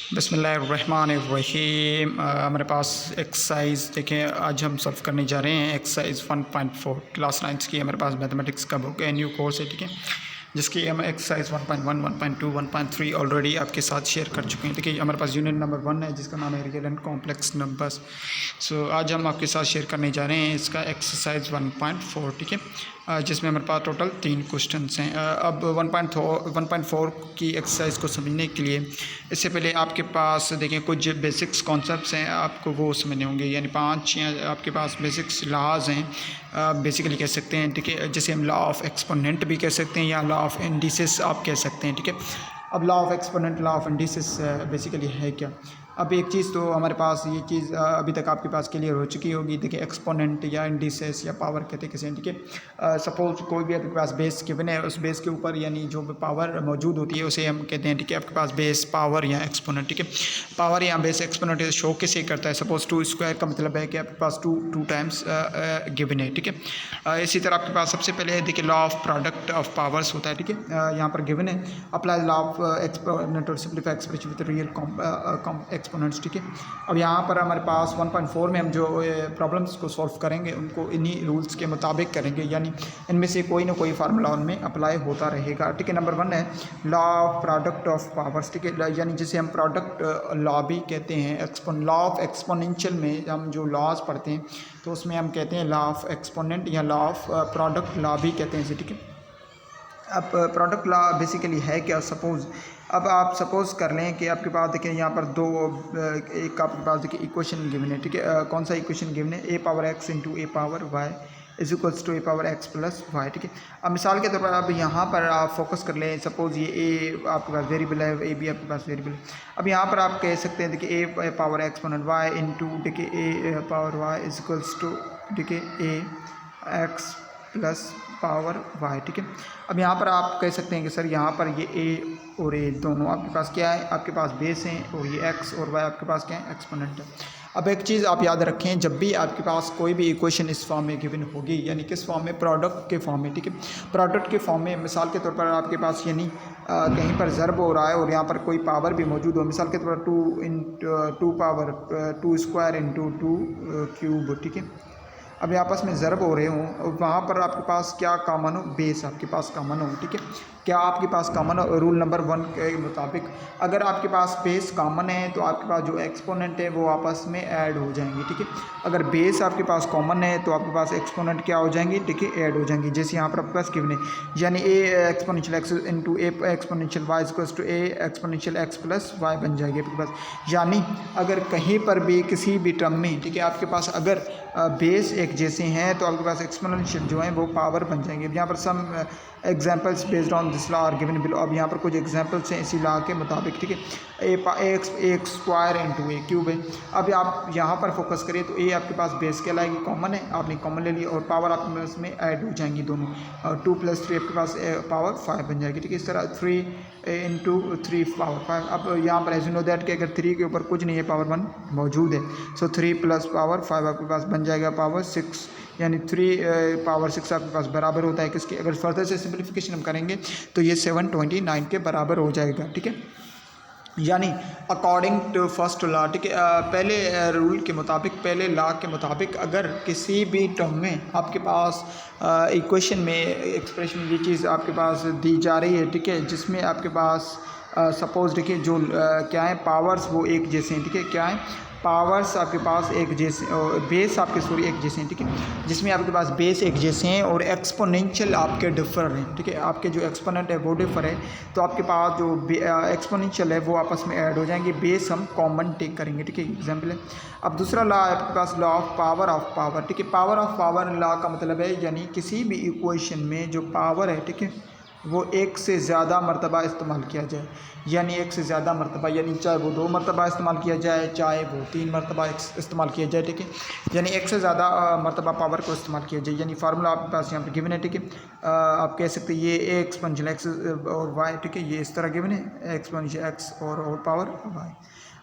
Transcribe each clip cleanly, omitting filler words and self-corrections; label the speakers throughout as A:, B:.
A: बिस्मिल्लाहिर्रहमानिर्रहीम। हमारे पास एक्सरसाइज देखें, आज हम सॉल्व करने जा रहे हैं एक्सरसाइज 1.4 क्लास 9 की। हमारे पास मैथमेटिक्स का बुक है, न्यू कोर्स है, ठीक है, जिसकी हम एक्सरसाइज 1.1, 1.2, 1.3 ऑलरेडी आपके साथ शेयर कर चुके हैं। देखिए हमारे पास यूनिट नंबर 1 है जिसका नाम है रियल एंड कॉम्प्लेक्स नंबर्स। सो आज हम आपके साथ शेयर करने जा रहे हैं इसका एक्सरसाइज 1.4, ठीक है, जिसमें हमारे पास टोटल 3 क्वेश्चंस हैं। अब 1.4 की एक्सरसाइज को समझने के लिए इससे पहले आपके पास देखें कुछ बेसिक्स कॉन्सेप्ट्स हैं, आपको वो समझने होंगे। यानी 5 या आपके पास बेसिक्स लॉज हैं, बेसिकली कह सकते हैं, ठीक है, जैसे हम लॉ ऑफ एक्सपोनेंट भी कह सकते हैं या लॉ ऑफ इंडिसेस आप कह सकते हैं, ठीक है। अब law of exponent, law of indices basically है क्या। अब एक चीज़ तो हमारे पास ये चीज़ अभी तक आपके पास क्लियर हो चुकी होगी। देखिए एक्सपोनेंट या इंडिसेस या पावर कहते हैं किसी, ठीक है। सपोज कोई भी आपके पास बेस गिवन है, उस बेस के ऊपर यानी जो भी पावर मौजूद होती है उसे हम कहते हैं, ठीक है, आपके पास बेस पावर या एक्सपोनेंट, ठीक है। पावर या बेस एक्सपोनेंट शो किसे करता है। सपोज 2 स्क्वायर का मतलब है कि आपके पास टू टाइम्स गिवन है, ठीक है। इसी तरह आपके पास सबसे पहले देखिए law of product of powers होता है, ठीक है, यहाँ पर गिवन है। अप्लाई लॉ ऑफ एक्सपोनेंट और simplify expression with real exponents, ठीक है। अब यहाँ पर हमारे पास 1.4 में हम जो प्रॉब्लम्स को सॉल्व करेंगे उनको इन्हीं रूल्स के मुताबिक करेंगे, यानी इनमें से कोई ना कोई फार्मूला उनमें अप्लाई होता रहेगा, ठीक है। नंबर 1 है law of product of powers, ठीक है, यानी जिसे हम प्रोडक्ट लॉ भी कहते हैं। लॉ ऑफ एक्सपोनेंशियल में हम जो लॉज पढ़ते हैं तो उसमें हम कहते हैं लॉ ऑफ एक्सपोनेंट या लॉ ऑफ प्रोडक्ट लॉ भी कहते हैं इसे, ठीक है। अब प्रोडक्ट लॉ बेसिकली है क्या। अब आप सपोज़ कर लें कि आपके पास देखिए यहाँ पर एक आपके पास देखिए इक्वेशन गिवन है, ठीक है। कौन सा इक्वेशन गिवन है, a power x into a power y is equals to a power x plus y, ठीक है। अब मिसाल के तौर पर अब यहाँ पर आप फोकस कर लें, सपोज़ ये ए आपके पास वेरिएबल है, ए भी आपके पास वेरिएबल है। अब यहाँ पर आप कह सकते हैं देखिए a power exponent y into देखिए a power y is equals to देखिए a x plus power y, ठीक है। अब यहाँ पर आप कह सकते हैं कि सर यहाँ पर ये ए और ए दोनों आपके पास क्या है, आपके पास बेस हैं, और ये एक्स और वाई आपके पास क्या है, एक्सपोनेंट है। अब एक चीज़ आप याद रखें, जब भी आपके पास कोई भी इक्वेशन इस फॉर्म में गिवन होगी, यानी किस फॉर्म में, प्रोडक्ट के फॉर्म में, ठीक है। प्रोडक्ट के फॉर्म में मिसाल के तौर पर आपके पास यानी कहीं पर ज़र्ब हो रहा है और यहाँ पर कोई पावर भी मौजूद हो, मिसाल के तौर पर 2 पावर 2 स्क्वायर इंटू 2 क्यूब, ठीक है। अब आपस में ज़रब हो रहे हों, वहाँ पर आपके पास क्या कॉमन हो, बेस आपके पास कॉमन हो, ठीक है। क्या आपके पास कॉमन हो, रूल नंबर 1 के मुताबिक अगर आपके पास बेस कॉमन है तो आपके पास जो एक्सपोनेंट है वो आपस में ऐड हो जाएंगे, ठीक है। अगर बेस आपके पास कॉमन है तो आपके पास एक्सपोनेंट क्या हो जाएंगी, ठीक है, ऐड हो जाएंगी। जैसे यहाँ पर आपके पास गिवन है, यानी a exponential x into a exponential y equals to a exponential x plus y बन जाएगी आपके पास। यानी अगर कहीं पर भी किसी भी टर्म में, ठीक है, आपके पास अगर बेस एक जैसे हैं तो आपके पास एक्सपोनेंशियल जो है वो पावर बन जाएंगे। यहाँ पर some examples based on this law are given below. अब यहाँ पर कुछ एग्जांपल्स हैं इसी लॉ के मुताबिक, ठीक है। एक स्क्वायर इंटू ए क्यूब है। अब आप यहाँ पर फोकस करिए तो ए आपके पास बेस के लाएगी, कॉमन है, आपने कॉमन ले लिया, और पावर आपके पास में ऐड हो जाएंगी दोनों, और 2 + 3 आपके पास पावर 5 बन जाएगी, ठीक है। इस तरह 3 इंटू 3 पावर 5। अब यहाँ पर एज यू नो दैट कि अगर 3 के ऊपर कुछ नहीं है, पावर 1 मौजूद है, सो 3 + पावर 5 आपके पास बन जाएगा पावर 6, यानी 3 पावर 6 आपके पास बराबर होता है किसके। अगर फर्दर से सिंपलीफिकेशन हम करेंगे तो ये 729 के बराबर हो जाएगा, ठीक है। यानी अकॉर्डिंग टू फर्स्ट लॉ, ठीक है, पहले रूल के मुताबिक, पहले लॉ के मुताबिक अगर किसी भी टर्म में आपके पास इक्वेशन में एक्सप्रेशन ये चीज़ आपके पास दी जा रही है, ठीक है, जिसमें आपके पास सपोज देखिए जो क्या है, पावर्स वो एक जैसे हैं, ठीक है, क्या है, पावर्स आपके पास एक जैसे, बेस आपके सॉरी एक जैसे हैं, ठीक है, जिसमें आपके पास बेस एक जैसे हैं और एक्सपोनेंशियल आपके डिफर हैं, ठीक है, आपके जो एक्सपोनेंट है वो डिफर है, तो आपके पास जो एक्सपोनेंशियल है वो आपस में ऐड हो जाएंगे, बेस हम कॉमन टेक करेंगे, ठीक है, एग्जाम्पल है। अब दूसरा लॉ है आपके पास लॉ ऑफ पावर, ठीक है। पावर ऑफ पावर लॉ का मतलब है यानी किसी भी इक्वेशन में जो पावर है, ठीक है, वो एक से ज़्यादा मरतबा इस्तेमाल किया जाए, यानी एक से ज़्यादा मरतबा, यानी चाहे वो 2 मरतबा इस्तेमाल किया जाए, चाहे वो 3 मरतबा इस्तेमाल किया जाए, ठीक है, यानी एक से ज़्यादा मरतबा पावर को इस्तेमाल किया जाए। यानी फार्मूला आपके पास यहाँ पर गिवन है, ठीक है। आप कह सकते हैं ये ए एक्सपोनेंशियल एक्स और वाई, ठीक है, ये इस तरह गिवन है, एक्सपोनेंशियल एक्स और पावर वाई।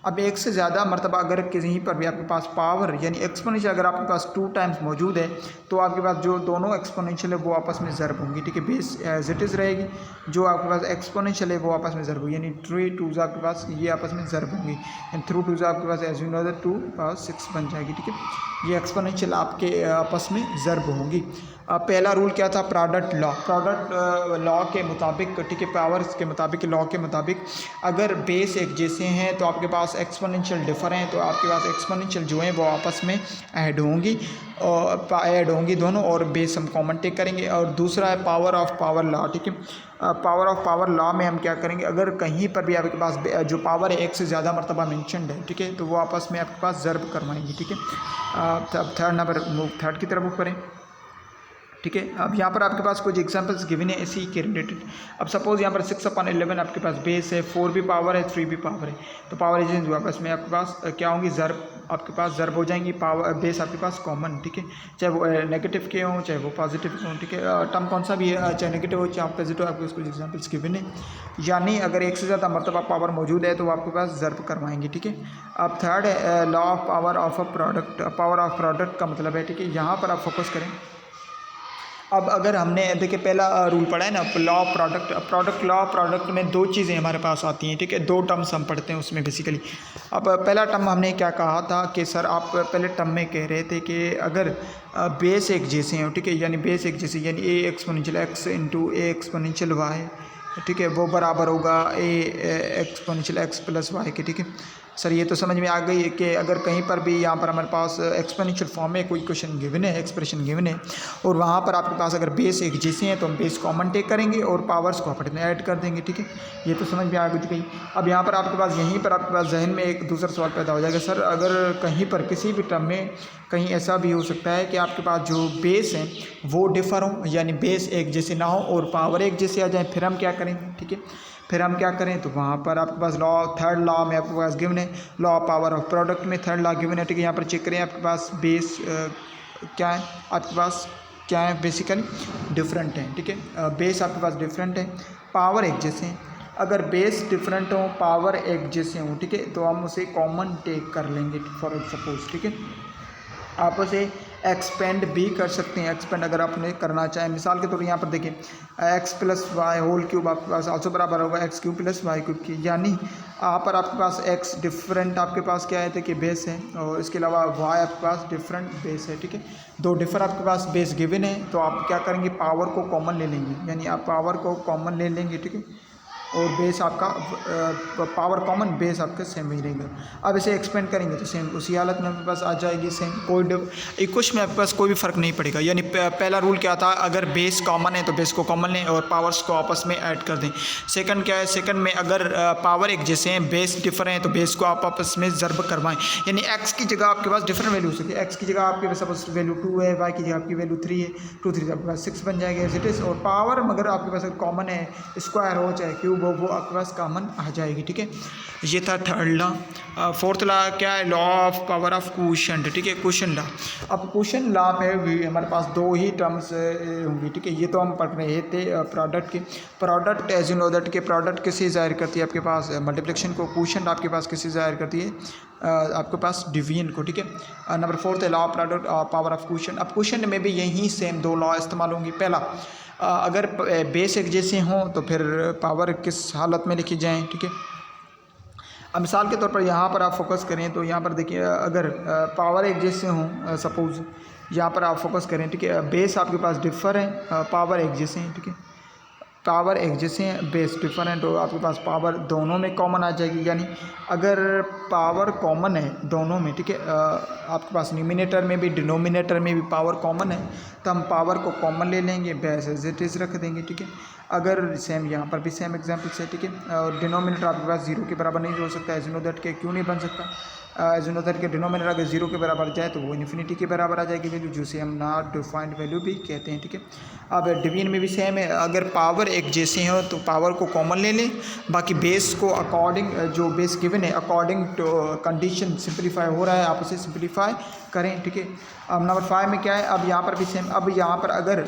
A: अब एक से ज़्यादा मरतबा अगर कहीं पर भी आपके पास पावर यानी एक्सपोनेंशियल अगर आपके पास 2 टाइम्स मौजूद है तो आपके पास जो दोनों एक्सपोनेंशियल है वो आपस में ज़रब होंगी, ठीक है। बेस एज इट इज़ रहेगी, जो आपके पास एक्सपोनेंशियल है वो आपस में ज़रब होगी, यानी 3 2s आपके पास ये आपस में ज़रब होंगी, एंड 3 2s आपके पास एज यू नो दैट 2 6 बन जाएगी, ठीक है। ये एक्सपोनेंशियल आपके आपस में ज़रब होंगी। पहला रूल क्या था, प्रोडक्ट लॉ के मुताबिक, ठीक है, पावर्स के मुताबिक, लॉ के मुताबिक अगर बेस एक जैसे हैं तो आपके पास एक्सपोनेंशियल डिफर हैं, तो आपके पास एक्सपोनेंशियल जो हैं वो आपस में ऐड होंगी दोनों, और बेस हम कॉमन टेक करेंगे। और दूसरा है पावर ऑफ पावर लॉ, ठीक है। पावर ऑफ पावर लॉ में हम क्या करेंगे, अगर कहीं पर भी आपके पास जो पावर है एक से ज़्यादा मरतबा मेंशनड है, ठीक है, तो वो आपस में आपके पास ज़रब करवाएंगी, ठीक है। थर्ड की तरफ मूव करें, ठीक है। अब यहाँ पर आपके पास कुछ एग्जांपल्स गिवन है इसी के रिलेटेड। अब सपोज़ यहाँ पर 6/11 आपके पास बेस है, 4 भी पावर है, 3 भी पावर है, तो पावर एजेंट जो आपस में आपके पास क्या होंगी, ज़रब, आपके पास ज़रब हो जाएंगी। पावर बेस आपके पास कॉमन, ठीक है, चाहे वो नेगेटिव के हों चाहे वो पॉजिटिव हों, ठीक है। टर्म कौन सा भी है, चाहे नेगेटिव हो चाहे पॉजिटिव, आपके कुछ एग्जाम्पल्स गिवन है। यानी अगर एक से ज़्यादा मरतबा पावर मौजूद है तो वो आपके पास ज़रब करवाएंगे, ठीक है। अब थर्ड है law of power of a product. Power of product का मतलब है, ठीक है, यहाँ पर आप फोकस करें। अब अगर हमने देखिए पहला रूल पढ़ा है ना, लॉ ऑफ प्रोडक्ट में दो चीज़ें हमारे पास आती हैं, ठीक है, दो टर्म्स हम पढ़ते हैं उसमें बेसिकली। अब पहला टर्म हमने क्या कहा था कि सर आप पहले टर्म में कह रहे थे कि अगर बेस एक जैसे हैं, ठीक है, यानी बेस एक जैसे यानी a exponential x into a exponential y, ठीक है, वो बराबर होगा a exponential x plus y के, ठीक है। सर ये तो समझ में आ गई कि अगर कहीं पर भी यहाँ पर हमारे पास एक्सपोनेंशियल फॉर्म में कोई क्वेश्चन गिवन है, एक्सप्रेशन गिवन है, और वहाँ पर आपके पास अगर बेस एक जैसे हैं तो हम बेस कॉमन टेक करेंगे और पावर्स को अपने में ऐड कर देंगे, ठीक है। ये तो समझ में आ गई। अब यहाँ पर आपके पास यहीं पर आपके पास जहन में एक दूसरा सवाल पैदा हो जाएगा, सर अगर कहीं पर किसी भी टर्म में कहीं ऐसा भी हो सकता है कि आपके पास जो बेस हैं वो डिफ़र हों, यानी बेस एक जैसे ना हो और पावर एक जैसे आ जाए, फिर हम क्या करें, ठीक है, फिर हम क्या करें, तो वहाँ पर आपके पास लॉ, थर्ड लॉ में आपके पास गिवन है, law of power of product में थर्ड लॉ गिवन है, ठीक है। यहाँ पर चेक करें आपके पास बेस क्या है, आपके पास क्या है, बेसिकली डिफरेंट है, ठीक है। बेस आपके पास डिफरेंट है, पावर एक जैसे हैं। अगर बेस डिफरेंट हो पावर एक जैसे हों, ठीक है, तो हम उसे कॉमन टेक कर लेंगे फॉर सपोज, ठीक है। आप उसे एक्सपेंड भी कर सकते हैं, एक्सपेंड अगर आपने करना चाहें। मिसाल के तौर पर यहाँ पर देखिए x plus y whole cube आपके पास आल्सो बराबर होगा x cube plus y cube की, यानी यहाँ पर आपके पास एक्स डिफरेंट आपके पास क्या है, देखिए बेस है, और इसके अलावा वाई आपके पास डिफरेंट बेस है, ठीक है। दो डिफर आपके पास बेस गिवन है, तो आप क्या करेंगे, पावर को कॉमन ले लेंगे, यानी आप पावर को कॉमन ले लेंगे, ठीक है, और बेस आपका पावर कॉमन, बेस आपका सेम ही रहेगा। अब इसे एक्सपेंड करेंगे तो सेम उसी हालत में आपके पास आ जाएगी सेम, कोई कुछ में आपके पास कोई भी फ़र्क नहीं पड़ेगा। यानी पहला रूल क्या था, अगर बेस कॉमन है तो बेस को कॉमन लें और पावर्स को आपस में ऐड कर दें। सेकंड क्या है, सेकंड में अगर पावर एक जैसे हैं बेस डिफर हैं तो बेस को आप आपस में ज़रब करवाएं, यानी एक्स की जगह आपके पास डिफरेंट वैल्यू हो सकती है, एक्स की जगह आपके पास सपोज वैल्यू 2 है, वाई की जगह आपकी वैल्यू 3 है, 2 3 आपके पास 6 बन जाएगा एज इट इज़, और पावर मगर आपके पास कॉमन है, स्क्वायर हो चाहे क्यूब हो, वो आपके पास कॉमन आ जाएगी, ठीक है। ये था थर्ड लॉ। फोर्थ लॉ क्या है, law of power of quotient, ठीक है, क्वोशिएंट लॉ। अब क्वोशिएंट लॉ में भी हमारे पास दो ही टर्म्स होंगी, ठीक है। ये तो हम पढ़ रहे थे प्रोडक्ट के, product as you know that के प्रोडक्ट किसे ज़ाहिर करती है, आपके पास मल्टीप्लिकेशन को, क्वोशिएंट आपके पास किसे ज़ाहिर करती है, आपके पास डिवीजन को, ठीक है। नंबर फोर्थ है law of product power of quotient. अब क्वोशिएंट में भी यही सेम दो लॉ इस्तेमाल होंगी। पहला, अगर बेस एक जैसे हों तो फिर पावर किस हालत में लिखी जाएं, ठीक है। अब मिसाल के तौर पर यहाँ पर आप फोकस करें तो यहाँ पर देखिए अगर पावर एक जैसे हों, सपोज़ यहाँ पर आप फोकस करें, ठीक है, बेस आपके पास डिफर है, पावर एक जैसे हैं, ठीक है, पावर एक जैसे हैं, बेस डिफरेंट, तो आपके पास पावर दोनों में कॉमन आ जाएगी। यानी अगर पावर कॉमन है दोनों में, ठीक है, आपके पास न्यूमिनेटर में भी डिनोमिनेटर में भी पावर कॉमन है, तो हम पावर को कॉमन ले लेंगे, बेस एज इट इज़ रख देंगे, ठीक है। अगर सेम यहाँ पर भी सेम एग्जाम्पल है, ठीक है, और डिनोमिनेटर आपके पास 0 के बराबर नहीं हो सकता, एज यू नो दैट के क्यों नहीं बन सकता, एज यू नो दैट के डिनोमिनेटर अगर 0 के बराबर जाए तो वो इन्फिनिटी के बराबर आ जाएगी वैल्यू, जिसे हम नॉट डिफाइंड वैल्यू भी कहते हैं, ठीक है। अब डिवीजन में भी सेम है, अगर पावर एक जैसे हो तो पावर को कॉमन ले लें, बाकी बेस को अकॉर्डिंग जो बेस गिवन है अकॉर्डिंग टू कंडीशन सिंप्लीफाई हो रहा है, आप उसे सिंप्लीफाई करें। ठीक है, अब नंबर 5 में क्या है, अब यहाँ पर भी सेम, अब यहाँ पर अगर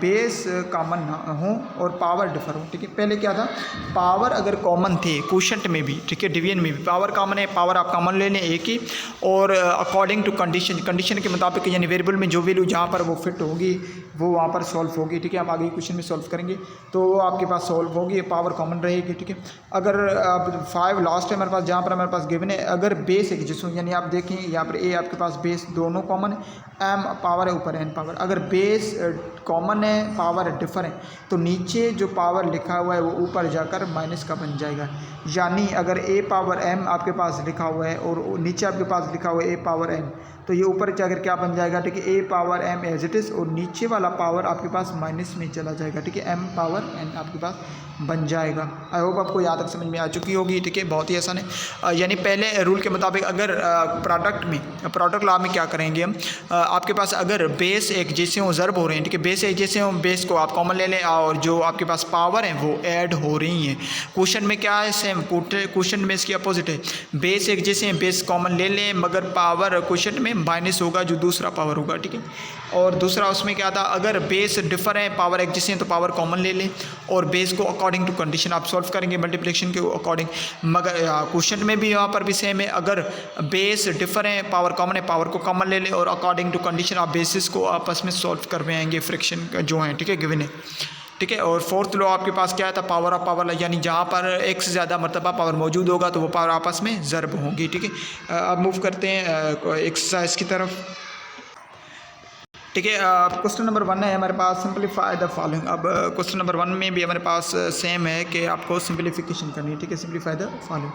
A: बेस कॉमन ना हो और पावर डिफर हो। ठीक है, पहले क्या था, पावर अगर कॉमन थे क्वोशंट में भी, ठीक है, डिवीजन में भी पावर कॉमन है, पावर आप कॉमन ले लें एक ही, और अकॉर्डिंग टू कंडीशन, कंडीशन के मुताबिक यानी वेरिएबल में जो वैल्यू जहाँ पर वो फिट होगी वो वहाँ पर सॉल्व होगी। ठीक है, हम आगे क्वेश्चन में सॉल्व करेंगे तो आपके पास सॉल्व होगी, पावर कॉमन रहेगी। ठीक है, अगर अब 5 लास्ट है हमारे पास, जहाँ पर हमारे पास गिवन है अगर बेस एक जिसमें यानी आप देखें यहाँ पर ए आपके पास बेस दोनों कॉमन है, एम पावर है ऊपर एन पावर, अगर बेस कॉमन है पावर डिफर है तो नीचे जो पावर लिखा हुआ है वो ऊपर जाकर माइनस का बन जाएगा। यानी अगर ए पावर एम आपके पास लिखा हुआ है और नीचे आपके पास लिखा हुआ है ए पावर एन, तो ये ऊपर जाकर क्या बन जाएगा, ठीक है, a power m as it is, और नीचे वाला पावर आपके पास माइनस में चला जाएगा। ठीक है, एम पावर एन आपके पास बन जाएगा। आई होप आपको यहाँ तक समझ में आ चुकी होगी। ठीक है, बहुत ही आसान है। यानी पहले रूल के मुताबिक अगर प्रोडक्ट लॉ में क्या करेंगे हम, आपके पास अगर बेस एक जैसे हो ज़र्ब हो रहे हैं, ठीक है, बेस एक जैसे हो, बेस को आप कॉमन ले लें और जो आपके पास पावर है वो ऐड हो रही हैं। क्वेश्चन में क्या है, सेम क्वेश्चन में इसकी अपोजिट है, बेस एक जैसे हैं, बेस कॉमन ले लें मगर पावर क्वेश्चन में माइनस होगा जो दूसरा पावर होगा। ठीक है, और दूसरा उसमें क्या था, अगर बेस डिफर है पावर एक जैसे हैं तो पावर कॉमन ले लें और बेस को अकॉर्डिंग टू कंडीशन आप सॉल्व करेंगे मल्टीप्लिकेशन के अकॉर्डिंग। मगर क्वेश्चन में भी यहाँ पर भी सेम है, अगर बेस डिफर है पावर कॉमन है पावर को कॉमन ले लें और अकॉर्डिंग टू कंडीशन आप बेसिस को आपस में सॉल्व करवाएंगे फ्रिक्शन जो है। ठीक है, गिवन है। ठीक है, और फोर्थ लॉ आपके पास क्या था, पावर ऑफ पावर, यानी जहाँ पर एक से ज़्यादा मरतबा पावर मौजूद होगा तो वो पावर आपस में ज़र्ब होंगी। ठीक है, अब मूव करते हैं एक्सरसाइज की तरफ। ठीक है, क्वेश्चन नंबर 1 है हमारे पास, सिंप्लीफाई द फॉलोइंग। अब क्वेश्चन नंबर 1 में भी हमारे पास सेम है कि आपको सिंप्लीफिकेशन करनी है। ठीक है, सिंप्लीफाई द फॉलोइंग।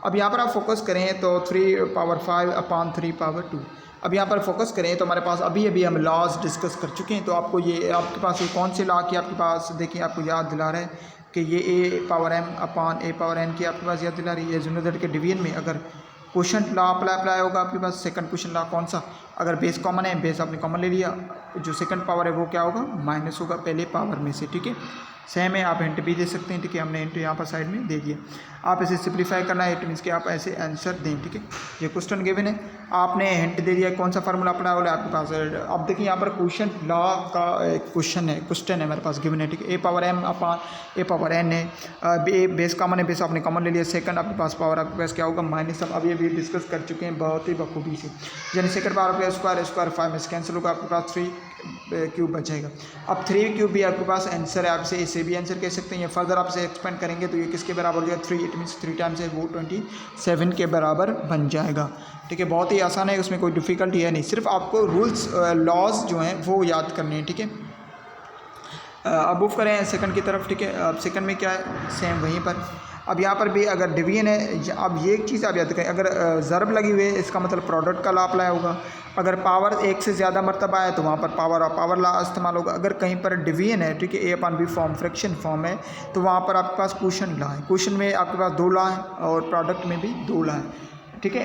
A: अब यहाँ पर आप फोकस करें तो 3 पावर 5 अपॉन 3 पावर 2। अब यहाँ पर फोकस करें तो हमारे पास अभी हम लॉज डिस्कस कर चुके हैं, तो आपको ये आपके पास ये कौन से लॉ की आपके पास देखिए आपको याद दिला रहा है कि ये ए पावर एम अपॉन ए पावर एन की आपके पास याद दिला रही है। यूनिट के डिवीजन में अगर क्वेश्चन लॉ अप्लाई होगा आपके पास, सेकंड क्वेश्चन लॉ कौन सा, अगर बेस कॉमन है बेस आपने कॉमन ले लिया, जो सेकंड पावर है वो क्या होगा, माइनस होगा पहले पावर में से। ठीक है, सेम है, आप हिंट भी दे सकते हैं। ठीक है, हमने हिंट यहाँ पर साइड में दे दिया। आप इसे सिंप्लीफाई करना है, इट मीन्स कि आप ऐसे आंसर दें। ठीक है, ये क्वेश्चन गिवन है, आपने हिंट दे दिया कौन सा फार्मूला अपना वाला आपके पास। अब देखिए यहाँ पर क्वेश्चन लॉ का एक क्वेश्चन है हमारे पास गिवन है। ठीक है, a power M upon A power N है, ए बेस कॉमन है, बेस आपने कॉमन ले लिया, सेकंड आपके पास पावर आपके पास क्या होगा, माइनस। अब अभी डिस्कस कर चुके हैं बहुत ही बखूबी से, यानी सेकंड पावर आपके स्क्वायर 5 में से कैंसिल होगा, आपके पास 3 क्यूब बचेगा। अब 3 क्यूब भी आपके पास आंसर है, आपसे इसे भी आंसर कह सकते हैं, या फर्दर आपसे एक्सपेंड करेंगे तो ये किसके बराबर हो जाएगा, 3, इट मीन्स 3 टाइम्स है वो 27 के बराबर बन जाएगा। ठीक है, बहुत ही आसान है, उसमें कोई डिफ़िकल्टी है नहीं, सिर्फ आपको रूल्स लॉज जो हैं वो याद करने हैं। ठीक है, अब मूव करें सेकंड की तरफ। ठीक है, अब सेकंड में क्या है, सेम वहीं पर। अब यहाँ पर भी अगर डिवीजन है, अब ये एक चीज़ आप याद करें, अगर ज़रब लगी हुई है इसका मतलब प्रोडक्ट का लॉ अप्लाई होगा, अगर पावर एक से ज़्यादा मरतबा है तो वहाँ पर पावर लॉ इस्तेमाल होगा। अगर कहीं पर डिवीजन है, ठीक है, a upon b form fraction form है, तो वहाँ पर आपके पास क्वोशंट लॉ है। क्वोशंट में आपके पास 2 लॉ हैं और प्रोडक्ट में भी 2 लॉ हैं। ठीक है,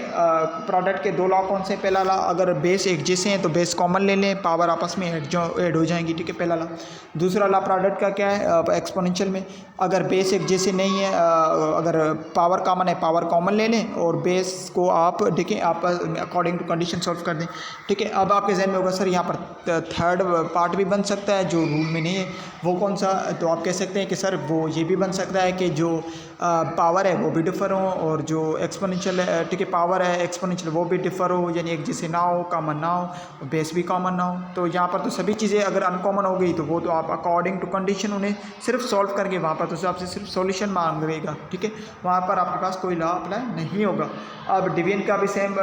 A: प्रोडक्ट के 2 लॉ कौन से, पहला लॉ अगर बेस एक जैसे हैं तो बेस कॉमन ले लें, पावर आपस में ऐड हो जाएंगी। ठीक है, पहला लॉ। दूसरा लॉ प्रोडक्ट का क्या है, एक्सपोनेंशियल में अगर बेस एक जैसे नहीं है, अगर पावर कॉमन है पावर कॉमन ले लें और बेस को आप देखें आप अकॉर्डिंग टू कंडीशन सॉल्व कर दें। ठीक है, अब आपके जहन में होगा सर यहाँ पर थर्ड पार्ट भी बन सकता है जो रूल में नहीं है, वो कौन सा, तो आप कह सकते हैं कि सर वो ये भी बन सकता है कि जो पावर है वो भी डिफ़र हो और जो एक्सपोनेंशियल है, ठीक है, पावर है एक्सपोनेंशियल वो भी डिफ़र हो, यानी एक जैसे ना हो, कॉमन ना हो, बेस भी कॉमन ना हो। तो यहाँ पर तो सभी चीज़ें अगर अनकॉमन हो गई तो वो तो आप अकॉर्डिंग टू कंडीशन उन्हें सिर्फ सॉल्व करके वहाँ पर तो आपसे सिर्फ सॉल्यूशन मांगेगा। ठीक है, वहाँ पर आपके पास कोई लॉ अप्लाई नहीं होगा। अब डिवीजन का भी सेम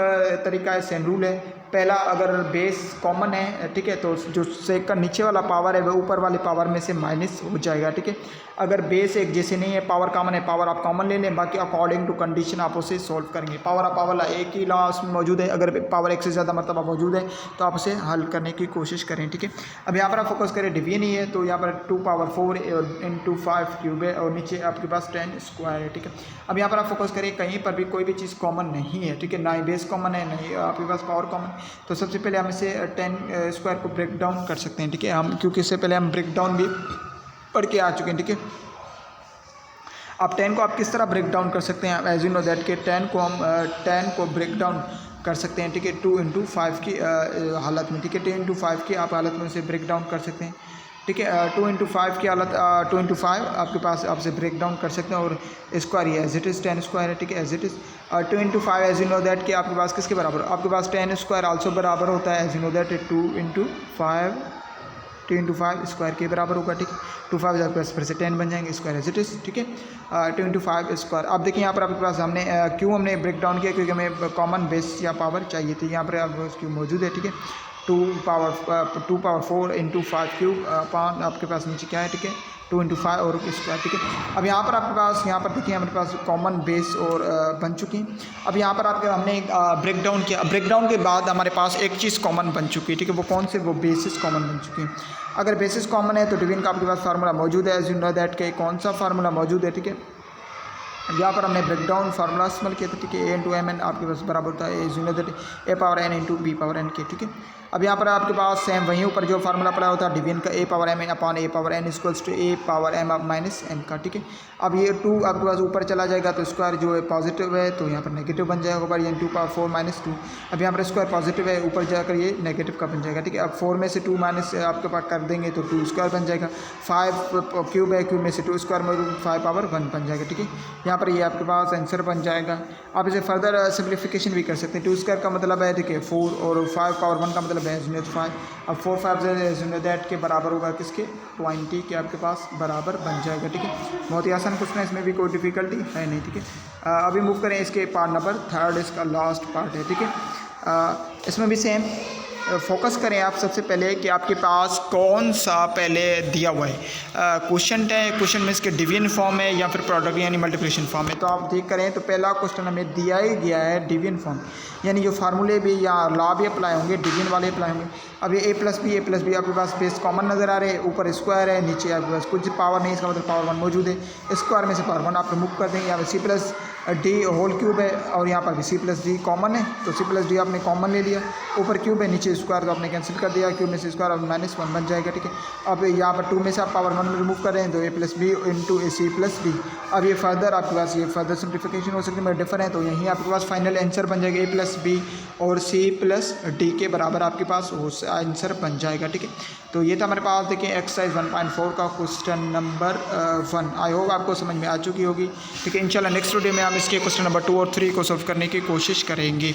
A: तरीका है, सेम रूल है। पहला अगर बेस कॉमन है, ठीक है, तो जो सेकंड नीचे वाला पावर है वो ऊपर वाले पावर में से माइनस हो जाएगा। ठीक है, अगर बेस एक जैसे नहीं है, पावर कॉमन है, पावर आप कॉमन ले लें, बाकी अकॉर्डिंग टू कंडीशन आप उसे सॉल्व करेंगे। पावर ऑफ पावर एक ही लॉ उसमें मौजूद है, अगर पावर एक से ज़्यादा मरतबा मौजूद है तो आप उसे हल करने की कोशिश करें। ठीक है, अब यहाँ पर आप फोकस करें डिवीजन ही है, तो यहाँ पर 2 पावर 4 इंटू 5 क्यूब है और नीचे आपके पास 10 स्क्वायर है। ठीक है, अब यहाँ पर आप फोकस करें कहीं पर भी कोई भी चीज़ कॉमन नहीं है। ठीक है, ना ही बेस कॉमन है, नहीं आपके पास पावर कॉमन, तो सबसे पहले हम इसे 10 स्क्वायर को ब्रेक डाउन कर सकते हैं। ठीक है, हम क्योंकि इससे पहले हम ब्रेक डाउन भी पढ़ के आ चुके हैं, ठीक है। अब 10 को आप किस तरह ब्रेक डाउन कर सकते हैं, एज यू नो दैट के 10 को ब्रेक डाउन कर सकते हैं, ठीक है, 2 into 5 की हालत में, ठीक है, 10 into 5 की आप हालत में उसे ब्रेक डाउन कर सकते हैं, ठीक है। 2 into 5 की हालत 2 into 5 आपके पास आपसे ब्रेक डाउन कर सकते हैं, और स्क्वायर ये एज इट इज़ 10 स्क्वायर है, ठीक है, as it is 2 into 5 as you know that कि आपके पास किसके बराबर, आपके पास 10 स्क्वायर आल्सो बराबर होता है, as you know that 2 into 5 square के बराबर होगा, ठीक है। 2 5 आपके पास फिर से 10 बन जाएंगे, स्क्वायर एज इट इज़, ठीक है। 2 into 5 स्क्वायर। अब देखिए यहाँ पर आपके पास हमने क्यों हमने ब्रेक डाउन किया, क्योंकि हमें कॉमन बेस या पावर चाहिए थी, यहाँ पर आपको क्यों मौजूद है, ठीक है। 2 पावर 4 into 5 क्यूब पान आपके पास नीचे क्या है, ठीक है, 2 into 5 और स्क्वायर, ठीक है। अब यहाँ पर आपके पास यहाँ पर देखिए हमारे पास कॉमन बेस और बन चुकी हैं। अब यहाँ पर आपके हमने ब्रेक डाउन किया, ब्रेक डाउन के बाद हमारे पास एक चीज़ कॉमन बन चुकी है, ठीक है, वो कौन से, वो बेसिस कॉमन बन चुकी हैं। अगर बेसिस कॉमन है तो डिवीजन का आपके पास फार्मूला मौजूद है, एज यू नो दैट के कौन सा फार्मूला मौजूद है, ठीक है। यहाँ पर हमने ब्रेक डाउन फार्मूला इस्तेमाल किया था, ठीक है, a into mn आपके पास बराबर होता है as you know that a power n into b power n के, ठीक है। अब यहाँ पर आपके पास सेम वहीं ऊपर जो फार्मूला पड़ा होता है डिवीजन का, a power m upon a power n equals to a power m minus n का, ठीक है। अब ये 2 आपके पास ऊपर चला जाएगा तो स्क्वायर जो है पॉजिटिव है तो यहाँ पर नेगेटिव बन जाएगा ऊपर, यानी 2 पावर 4 माइनस 2। अब यहाँ पर स्क्वायर पॉजिटिव है, ऊपर जाकर ये नेगेटिव का बन जाएगा, ठीक है। अब 4 में से 2 माइनस आपके पास कर देंगे तो 2 स्क्वायर बन जाएगा। 5 क्यूब है, क्यूब में से 2 स्क्वायर में 5 पावर 1 बन जाएगा, ठीक है। यहाँ पर ये आपके पास आंसर बन जाएगा। आप इसे फर्दर सिंप्लीफिकेशन भी कर सकते हैं। 2 स्क्वायर का मतलब है, ठीक है, 4 और 5 पावर 1 का मतलब है 5। अब 4 5 दैट के बराबर होगा किसके, 20 के आपके पास बराबर बन जाएगा, ठीक है। बहुत ही आसान क्वेश्चन है, इसमें भी कोई डिफिकल्टी है नहीं, ठीक है। अभी मूव करें इसके पार्ट नंबर 3, इसका लास्ट पार्ट है, ठीक है। इसमें भी सेम फोकस करें आप सबसे पहले कि आपके पास कौन सा पहले दिया हुआ है क्वेश्चन है, क्वेश्चन में इसके डिवीजन फॉर्म है या फिर प्रोडक्ट यानी मल्टीप्लिकेशन फॉर्म है। तो आप देख करें तो पहला क्वेश्चन हमें दिया ही गया है डिवीजन फॉर्म, यानी जो फार्मूले भी या लॉ भी अप्लाई होंगे डिवीजन वाले अप्लाई होंगे। अब ये a प्लस बी आपके पास बेस कॉमन नज़र आ रहे हैं, ऊपर स्क्वायर है, नीचे आपके पास कुछ पावर नहीं, इसका मतलब पावर 1 मौजूद है। स्क्वायर में से पावर 1 आप रिमूव कर देंगे, यहाँ पर c plus d whole cube है और यहाँ पर भी सी प्लस डी कॉमन है, तो सी प्लस डी आपने कॉमन ले लिया। ऊपर क्यूब है, नीचे स्क्वायर तो आपने कैंसिल कर दिया, क्यूब में से स्क्वायर अब -1 बन जाएगा, ठीक है। अब यहाँ पर 2 में से आप पावर 1 रिमूव कर रहे हैं तो a plus b into a c plus d. अब ये फर्दर आपके पास ये फर्दर सिंप्लीफिकेशन हो सकती है, डिफर है, तो यहीं आपके पास फाइनल आंसर बन जाएगा a प्लस बी और सी प्लस डी के बराबर आपके पास आंसर बन जाएगा, ठीक है। तो ये था हमारे पास देखिए एक्सरसाइज 1.4 का क्वेश्चन नंबर 1। आई होप आपको समझ में आ चुकी होगी, ठीक है। इंशाल्लाह नेक्स्ट वीडियो में हम इसके क्वेश्चन नंबर 2 और 3 को सॉल्व करने की कोशिश करेंगे।